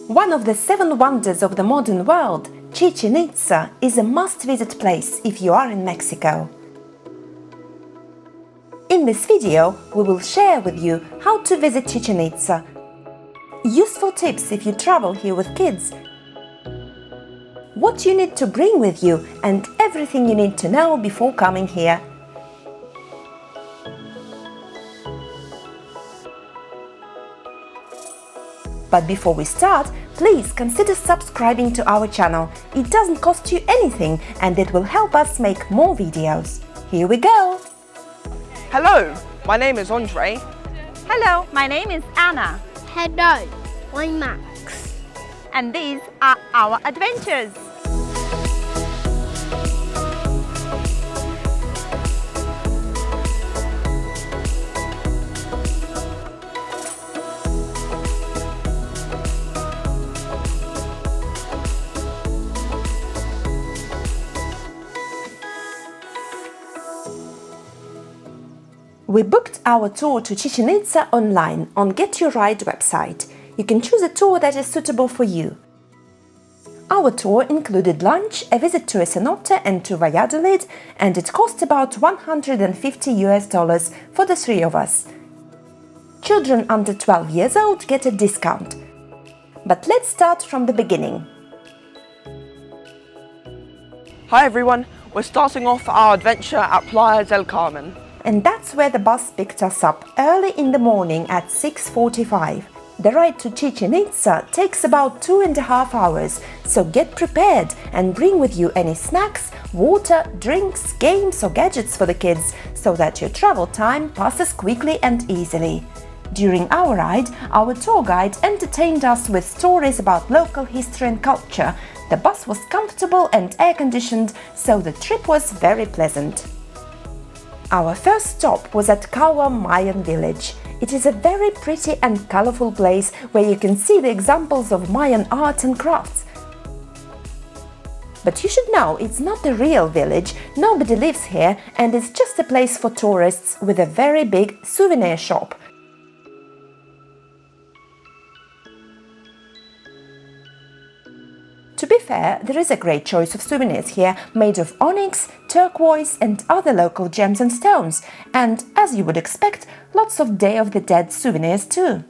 One of the 7 wonders of the modern world, Chichen Itza is a must-visit place if you are in Mexico. In this video, we will share with you how to visit Chichen Itza, useful tips if you travel here with kids, what you need to bring with you, and everything you need to know before coming here. But before we start, please consider subscribing to our channel. It doesn't cost you anything and it will help us make more videos. Here we go! Hello, my name is Andre. Hello, my name is Anna. Hello, I'm Max. And these are our adventures. We booked our tour to Chichen Itza online on Get Your Ride website. You can choose a tour that is suitable for you. Our tour included lunch, a visit to a cenote and to Valladolid, and it cost about $150 for the 3 of us. Children under 12 years old get a discount. But let's start from the beginning. Hi everyone, we're starting off our adventure at Playa del Carmen. And that's where the bus picked us up early in the morning at 6:45. The ride to Chichen Itza takes about 2.5 hours, so get prepared and bring with you any snacks, water, drinks, games or gadgets for the kids so that your travel time passes quickly and easily. During our ride, our tour guide entertained us with stories about local history and culture. The bus was comfortable and air-conditioned, so the trip was very pleasant. Our first stop was at Kawa Mayan Village. It is a very pretty and colorful place where you can see the examples of Mayan art and crafts. But you should know it's not a real village, nobody lives here, and it's just a place for tourists with a very big souvenir shop. To be fair, there is a great choice of souvenirs here, made of onyx, turquoise and other local gems and stones, and, as you would expect, lots of Day of the Dead souvenirs too.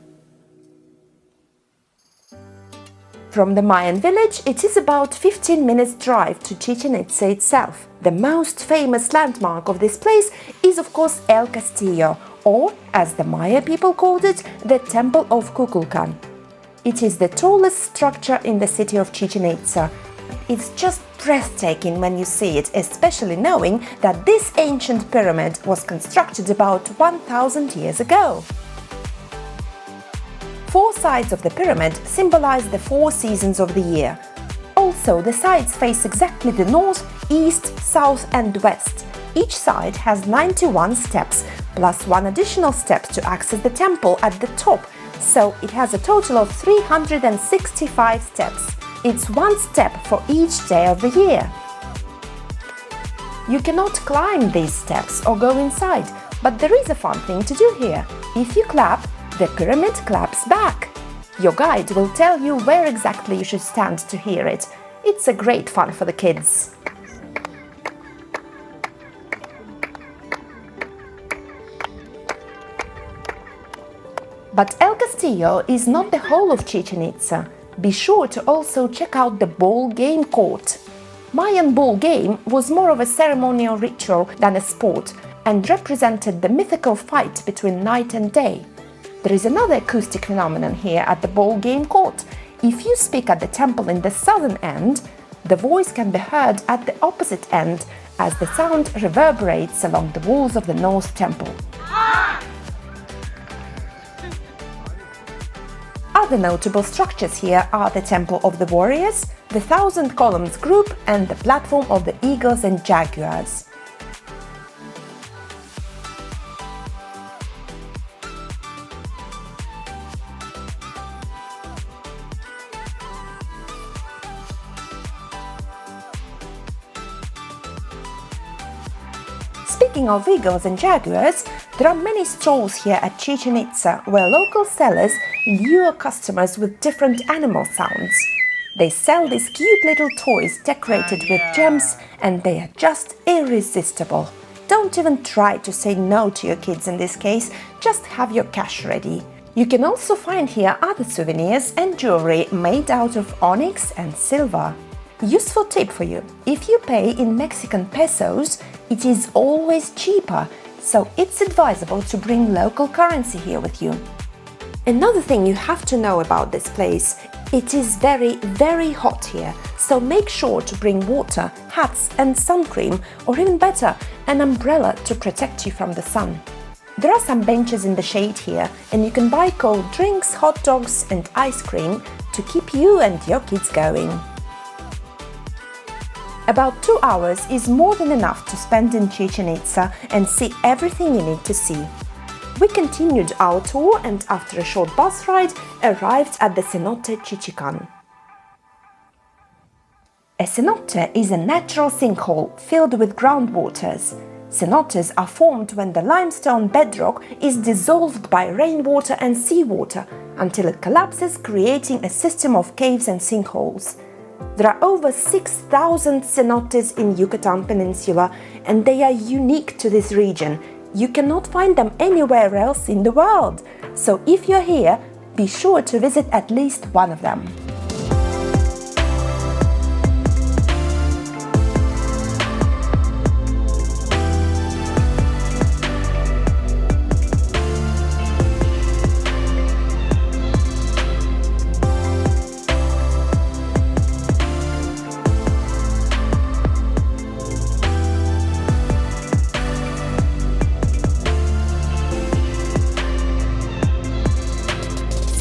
From the Mayan village, it is about 15 minutes drive to Chichen Itza itself. The most famous landmark of this place is of course El Castillo, or, as the Maya people called it, the Temple of Kukulkan. It is the tallest structure in the city of Chichen Itza. It's just breathtaking when you see it, especially knowing that this ancient pyramid was constructed about 1000 years ago. 4 sides of the pyramid symbolize the 4 seasons of the year. Also, the sides face exactly the north, east, south and west. Each side has 91 steps, plus 1 additional step to access the temple at the top, so it has a total of 365 steps. It's 1 step for each day of the year. You cannot climb these steps or go inside, but there is a fun thing to do here. If you clap, the pyramid claps back. Your guide will tell you where exactly you should stand to hear it. It's a great fun for the kids. But El Castillo is not the whole of Chichen Itza. Be sure to also check out the ball game court. Mayan ball game was more of a ceremonial ritual than a sport and represented the mythical fight between night and day. There is another acoustic phenomenon here at the ball game court. If you speak at the temple in the southern end, the voice can be heard at the opposite end as the sound reverberates along the walls of the north temple. Other notable structures here are the Temple of the Warriors, the 1000 Columns Group and the platform of the Eagles and Jaguars. Speaking of eagles and jaguars, There are many stalls here at Chichen Itza where local sellers lure customers with different animal sounds. They sell these cute little toys decorated with gems, and they are just irresistible. Don't even try to say no to your kids in this case, just have your cash ready. You can also find here other souvenirs and jewelry made out of onyx and silver. Useful tip for you: if you pay in Mexican pesos, it is always cheaper, so it's advisable to bring local currency here with you. Another thing you have to know about this place: it is very, very hot here, so make sure to bring water, hats and sun cream, or even better, an umbrella to protect you from the sun. There are some benches in the shade here, and you can buy cold drinks, hot dogs and ice cream to keep you and your kids going. About 2 hours is more than enough to spend in Chichen Itza and see everything you need to see. We continued our tour and after a short bus ride arrived at the Cenote Chichan. A cenote is a natural sinkhole filled with groundwaters. Cenotes are formed when the limestone bedrock is dissolved by rainwater and seawater until it collapses, creating a system of caves and sinkholes. There are over 6,000 cenotes in Yucatan Peninsula, and they are unique to this region. You cannot find them anywhere else in the world. So if you're here, be sure to visit at least one of them.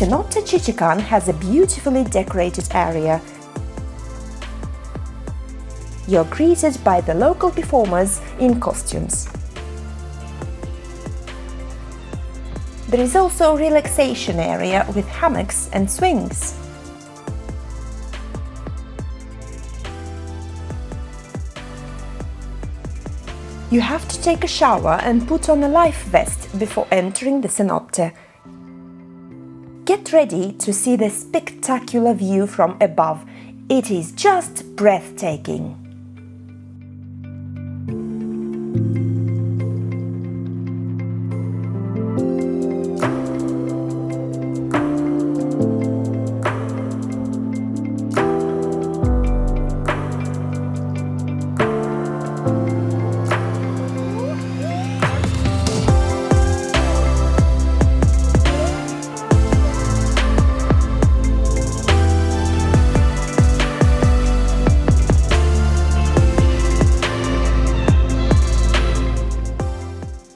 Cenote Chichan has a beautifully decorated area. You're greeted by the local performers in costumes. There is also a relaxation area with hammocks and swings. You have to take a shower and put on a life vest before entering the cenote. Get ready to see the spectacular view from above. It is just breathtaking.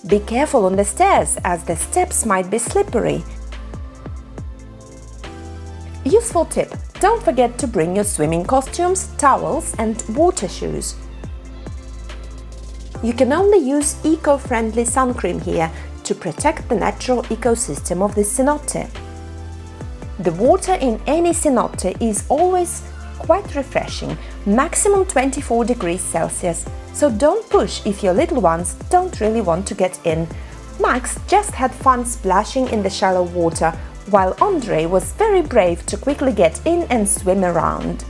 Be careful on the stairs, as the steps might be slippery. Useful tip: don't forget to bring your swimming costumes, towels and water shoes. You can only use eco-friendly sun cream here to protect the natural ecosystem of this cenote. The water in any cenote is always quite refreshing, maximum 24 degrees Celsius, so don't push if your little ones don't really want to get in. Max just had fun splashing in the shallow water, while Andre was very brave to quickly get in and swim around.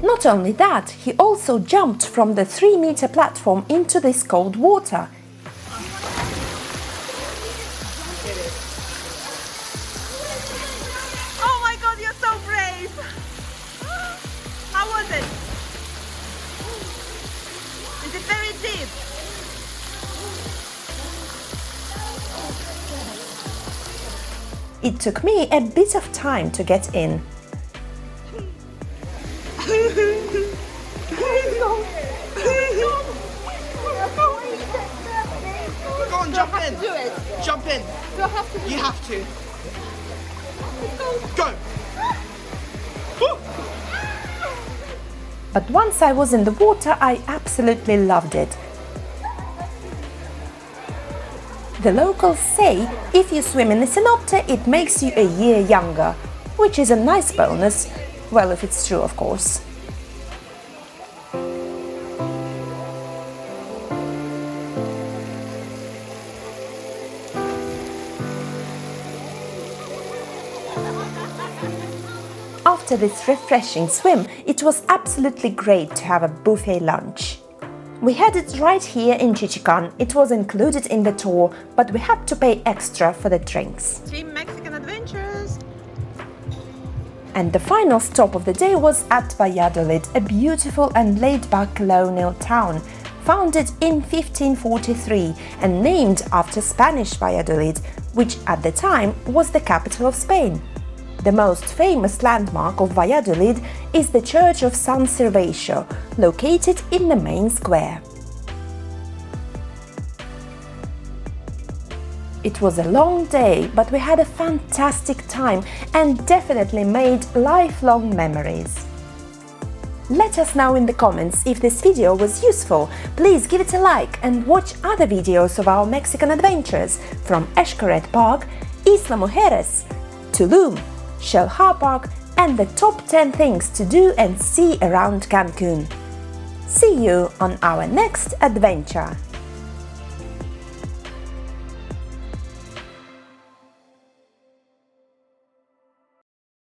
Not only that, he also jumped from the 3-meter platform into this cold water. Oh my God, you're so brave! How was it? Is it very deep? It took me a bit of time to get in. Go on, jump in. Do it. Jump in. Do I have to? You have to. Go. Woo. but once I was in the water, I absolutely loved it. The locals say if you swim in the cenote, it makes you a year younger, which is a nice bonus, well, if it's true, of course. After this refreshing swim, it was absolutely great to have a buffet lunch. We had it right here in Chichan. It was included in the tour, but we had to pay extra for the drinks. Team Mexican Adventures! And the final stop of the day was at Valladolid, a beautiful and laid-back colonial town, founded in 1543 and named after Spanish Valladolid, which at the time was the capital of Spain. The most famous landmark of Valladolid is the Church of San Silvestre, located in the main square. It was a long day, but we had a fantastic time and definitely made lifelong memories. Let us know in the comments if this video was useful. Please give it a like and watch other videos of our Mexican adventures from Xcaret Park, Isla Mujeres, Tulum, Xel-Há Park and the top 10 things to do and see around Cancun. See you on our next adventure!